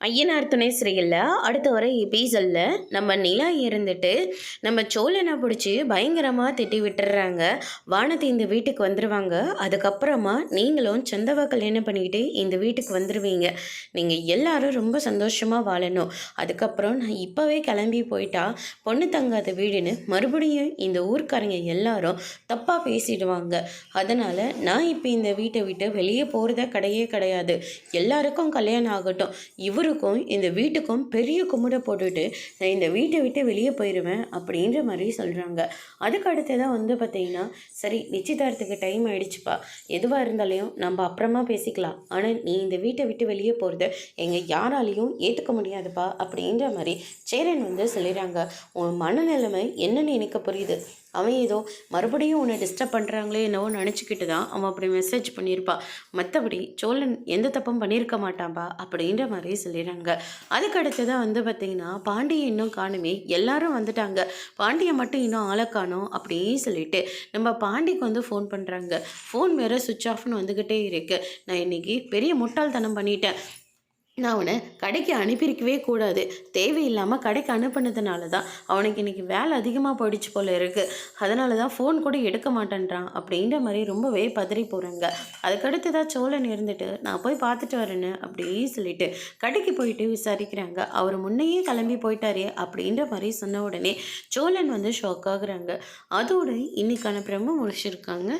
ஐயனார் துணை சிறையில் அடுத்த வர எபிசோடில் நம்ம நிலா இருந்துட்டு நம்ம சோழனை பிடிச்சி பயங்கரமாக திட்டி விட்டுறாங்க. வானத்தை இந்த வீட்டுக்கு வந்துடுவாங்க. அதுக்கப்புறமா நீங்களும் சந்தவா கல்யாணம் பண்ணிக்கிட்டு இந்த வீட்டுக்கு வந்துடுவீங்க. நீங்கள் எல்லாரும் ரொம்ப சந்தோஷமாக வாழணும். அதுக்கப்புறம் நான் இப்போவே கிளம்பி போயிட்டா பொண்ணு தங்காத வீடுன்னு மறுபடியும் இந்த ஊர்க்காரங்க எல்லாரும் தப்பாக பேசிடுவாங்க. அதனால் நான் இப்போ இந்த வீட்டை விட்டு வெளியே போகிறதா கிடையாது. எல்லாருக்கும் கல்யாணம் ஆகட்டும். இவருக்கும் இந்த வீட்டுக்கும் பெரிய கும்பிட போட்டுட்டு நான் இந்த வீட்டை விட்டு வெளியே போயிடுவேன் அப்படின்ற மாதிரி சொல்கிறாங்க. அதுக்கு அடுத்ததான் பார்த்தீங்கன்னா, சரி நிச்சயதார்த்தத்துக்கு டைம் ஆயிடுச்சுப்பா, எதுவாக இருந்தாலையும் நம்ம அப்புறமா பேசிக்கலாம், ஆனால் நீ இந்த வீட்டை விட்டு வெளியே போகிறத எங்கள் யாராலையும் ஏற்றுக்க முடியாதுப்பா அப்படின்ற மாதிரி சேரன் சொல்லிடுறாங்க. உன் மனநிலைமை என்னன்னு எனக்கு புரியுது. அவன் ஏதோ மறுபடியும் உன்னை டிஸ்டர்ப் பண்ணுறாங்களே என்னவோ நினச்சிக்கிட்டு தான் அவன் அப்படி மெசேஜ் பண்ணியிருப்பான். மற்றபடி சோழன் எந்த தப்பும் பண்ணியிருக்க மாட்டான்பா அப்படின்ற மாதிரி சொல்லிடுறாங்க. அதுக்கு அடுத்து தான் பார்த்திங்கன்னா, பாண்டியை இன்னும் காணுமே, எல்லாரும் வந்துட்டாங்க, பாண்டியை மட்டும் இன்னும் ஆளை காணோம் அப்படின்னு சொல்லிட்டு நம்ம பாண்டிக்கு ஃபோன் பண்ணுறாங்க. ஃபோன் வேறு சுவிட்ச் ஆஃப்னு வந்துக்கிட்டே இருக்குது. நான் இன்றைக்கி பெரிய முட்டாள்தனம் பண்ணிட்டேன். நான் அவனை கடைக்கு அனுப்பியிருக்கவே கூடாது. தேவையில்லாமல் கடைக்கு அனுப்பினதுனால தான் அவனுக்கு இன்றைக்கி வேலை அதிகமாக போயிடுச்சு போல் இருக்குது. அதனால தான் ஃபோன் கூட எடுக்க மாட்டேன்றான் அப்படின்ற மாதிரி ரொம்பவே பதறி போகிறாங்க. அதுக்கடுத்து தான் சோழன் இருந்துட்டு நான் போய் பார்த்துட்டு வரேன்னு அப்படின்னு சொல்லிட்டு கடைக்கு போயிட்டு விசாரிக்கிறாங்க. அவர் முன்னையே கிளம்பி போயிட்டாரே அப்படின்ற மாதிரி சொன்ன உடனே சோழன் ஷாக் ஆகுறாங்க. அதோடு இன்னைக்கான பிரம்ம முடிச்சிருக்காங்க.